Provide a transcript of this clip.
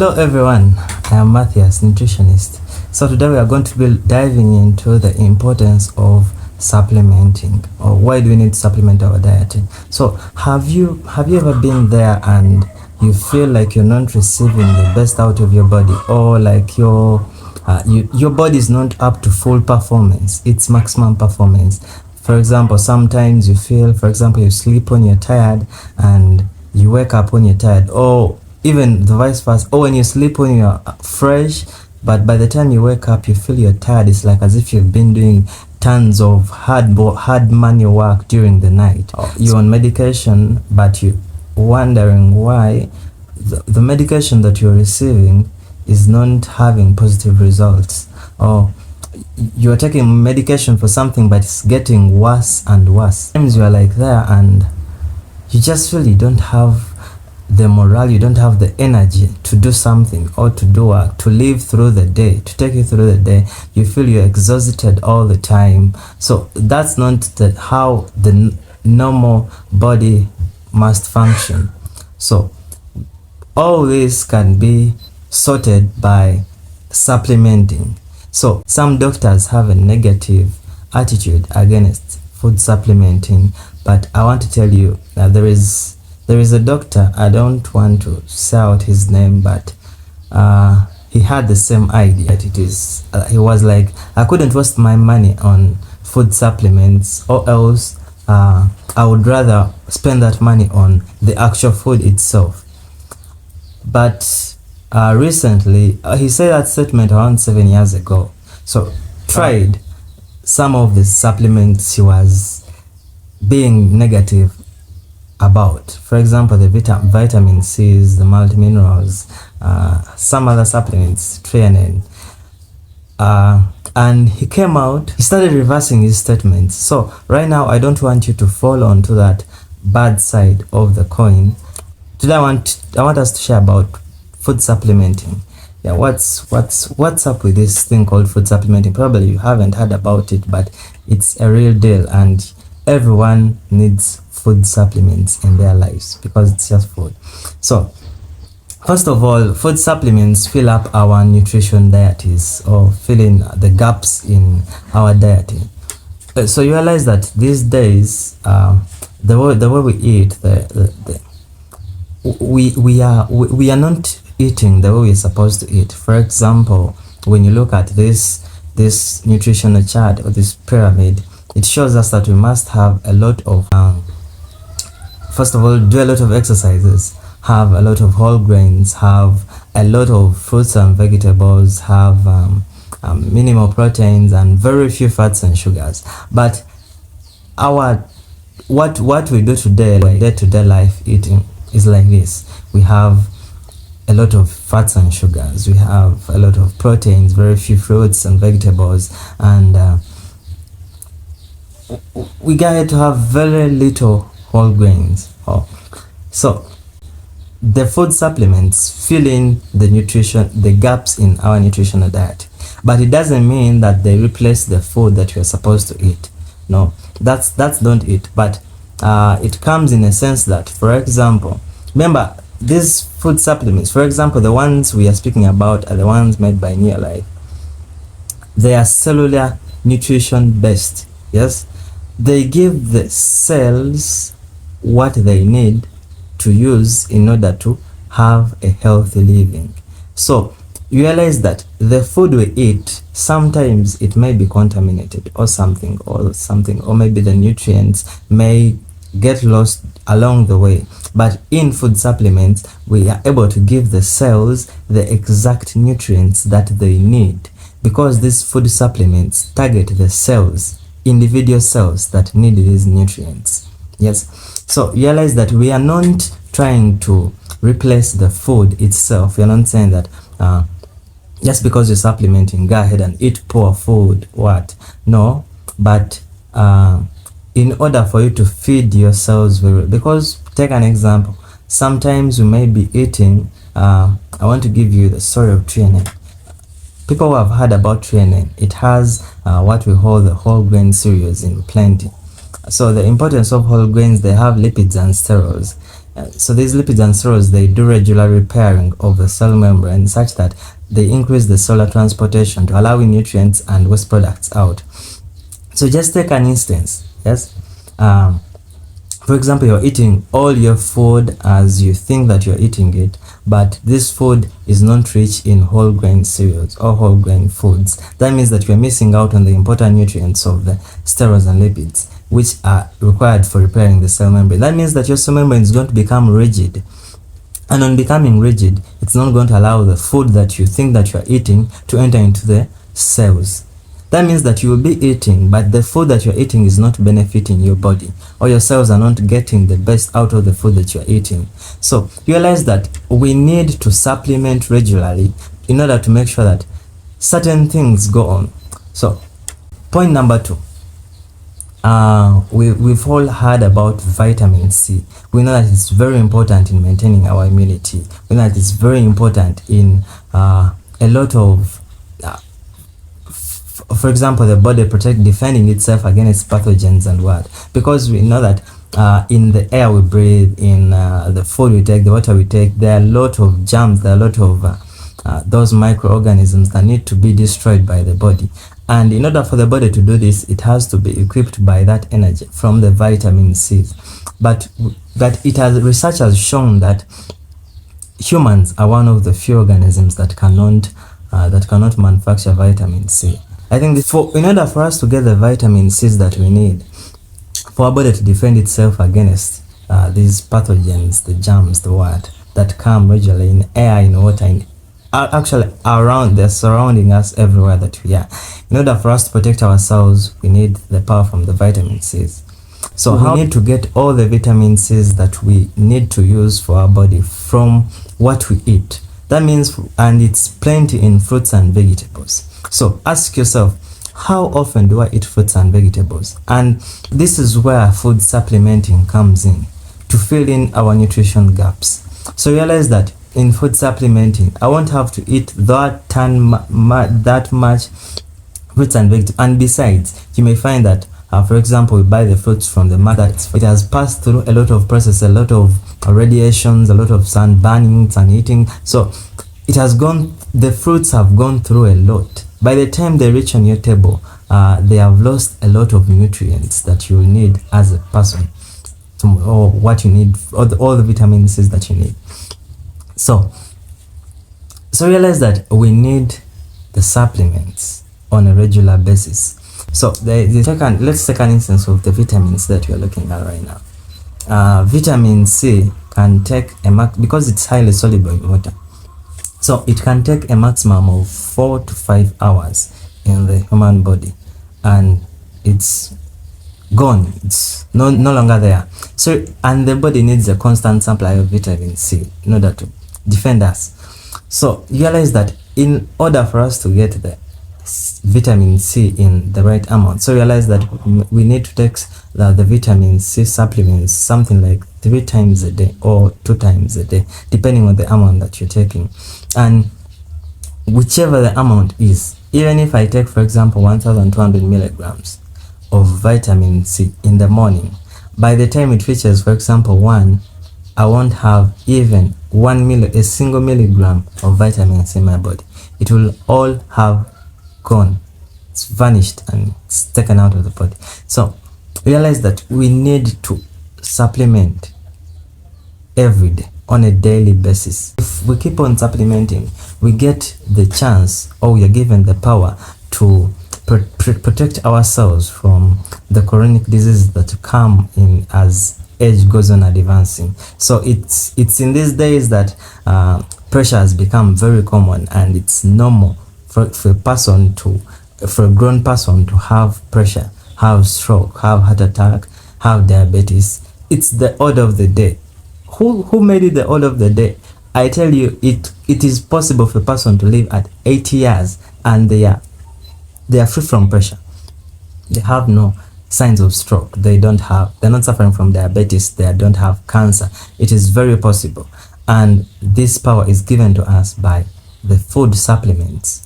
Hello everyone, I am Matthias, nutritionist. So today we are going to be diving into the importance of supplementing, or why do we need to supplement our diet. So have you ever been there and you feel like you're not receiving the best out of your body, or like your body is not up to full performance, its maximum performance? For example, sometimes you feel, for example, you sleep when you're tired and you wake up when you're tired, or even the vice versa, or when you sleep when you're fresh, but by the time you wake up you feel you're tired. It's like as if you've been doing tons of hard manual work during the night. You're on medication, but you're wondering why the medication that you're receiving is not having positive results, or you're taking medication for something but it's getting worse and worse. Sometimes you're like there and you just feel you don't have the morale, you don't have the energy to do something or to do work, to live through the day, to take you through the day. You feel you're exhausted all the time. So that's not how the normal body must function. So all this can be sorted by supplementing. So some doctors have a negative attitude against food supplementing, but I want to tell you that there is a doctor, I don't want to say out his name, but he had the same idea. It is he was like, I couldn't waste my money on food supplements, or else I would rather spend that money on the actual food itself. But recently, he said that statement around 7 years ago. So tried some of the supplements he was being negative about. For example, the vitamin C's, the multiminerals, some other supplements, treonine. And he came out, he started reversing his statements. So right now, I don't want you to fall onto that bad side of the coin. Today I want us to share about food supplementing. Yeah, what's up with this thing called food supplementing? Probably you haven't heard about it, but it's a real deal, and everyone needs food supplements in their lives because it's just food. So first of all, food supplements fill up our nutrition dieties, or fill in the gaps in our dieting. So you realize that these days, the way we eat, we are not eating the way we're supposed to eat. For example, when you look at this nutritional chart or this pyramid, it shows us that we must have a lot of first of all, do a lot of exercises, have a lot of whole grains, have a lot of fruits and vegetables, have minimal proteins and very few fats and sugars. But what we do today, day-to-day life eating, is like this. We have a lot of fats and sugars, we have a lot of proteins, very few fruits and vegetables, and we get to have very little whole grains. So the food supplements fill in the gaps in our nutritional diet, but it doesn't mean that they replace the food that you're supposed to eat. No, that's not it. But it comes in a sense that, for example, remember these food supplements, for example, the ones we are speaking about are the ones made by Neolife. They are cellular nutrition based. Yes, they give the cells what they need to use in order to have a healthy living. So you realize that the food we eat, sometimes it may be contaminated or something, or maybe the nutrients may get lost along the way. But in food supplements, we are able to give the cells the exact nutrients that they need, because these food supplements target the cells, individual cells that need these nutrients. Yes, so realize that we are not trying to replace the food itself. We are not saying that just because you're supplementing, go ahead and eat poor food. No, but in order for you to feed your cells because take an example, sometimes you may be eating, I want to give you the story of treonine. People who have heard about treonine, it has what we call the whole grain cereals in plenty. So the importance of whole grains, they have lipids and sterols. So these lipids and sterols, they do regular repairing of the cell membrane such that they increase the cellular transportation to allowing nutrients and waste products out. So just take an instance, yes. For example, you're eating all your food as you think that you're eating it, but this food is not rich in whole grain cereals or whole grain foods. That means that you're missing out on the important nutrients of the sterols and lipids, which are required for repairing the cell membrane. That means that your cell membrane is going to become rigid. And on becoming rigid, it's not going to allow the food that you think that you're eating to enter into the cells. That means that you will be eating, but the food that you're eating is not benefiting your body, or your cells are not getting the best out of the food that you're eating. So realize that we need to supplement regularly in order to make sure that certain things go on. So point number 2. We've all heard about vitamin C. We know that it's very important in maintaining our immunity. We know that it's very important in a lot of for example, the body defending itself against pathogens and what, because we know that in the air we breathe, in the food we take, the water we take, there are a lot of germs, there are a lot of those microorganisms that need to be destroyed by the body. And in order for the body to do this, it has to be equipped by that energy from the vitamin C. But research has shown that humans are one of the few organisms that cannot manufacture vitamin C. I think in order for us to get the vitamin C's that we need for our body to defend itself against these pathogens, the germs, the what that come regularly in air, in water, actually around, they're surrounding us everywhere that we are. In order for us to protect ourselves, we need the power from the vitamin C's. So we need to get all the vitamin C's that we need to use for our body from what we eat. That means, and it's plenty in fruits and vegetables. So ask yourself, how often do I eat fruits and vegetables? And this is where food supplementing comes in, to fill in our nutrition gaps. So realize that in food supplementing, I won't have to eat that much fruits and vegetables. And besides, you may find that for example, we buy the fruits from the market. It has passed through a lot of process, a lot of radiations, a lot of sun burning, sun heating. So the fruits have gone through a lot. By the time they reach on your table, they have lost a lot of nutrients that you need as a person, or what you need, all the vitamin C's that you need. So realize that we need the supplements on a regular basis. So let's take an instance of the vitamins that we are looking at right now. Vitamin C can take because it's highly soluble in water. So it can take a maximum of 4 to 5 hours in the human body, and it's gone. It's no longer there. So, and the body needs a constant supply of vitamin C in order to defend us. So realize that in order for us to get the vitamin C in the right amount, so realize that we need to take the vitamin C supplements something like 3 times a day or 2 times a day, depending on the amount that you're taking. And whichever the amount is, even if I take, for example, 1200 milligrams of vitamin C in the morning, by the time it reaches, for example, 1, I won't have even a single milligram of vitamin C in my body. It will all have gone. It's vanished and it's taken out of the body. So realize that we need to supplement every day on a daily basis. If we keep on supplementing, we get the chance, or we are given the power to protect ourselves from the chronic diseases that come in as age goes on advancing. So it's in these days that pressure has become very common, and it's normal for a grown person to have pressure, have stroke, have heart attack, have diabetes. It's the order of the day. Who made it the order of the day? I tell you, it is possible for a person to live at 80 years and they are free from pressure. They have no signs of stroke. They're not suffering from diabetes. They don't have cancer. It is very possible. And this power is given to us by the food supplements.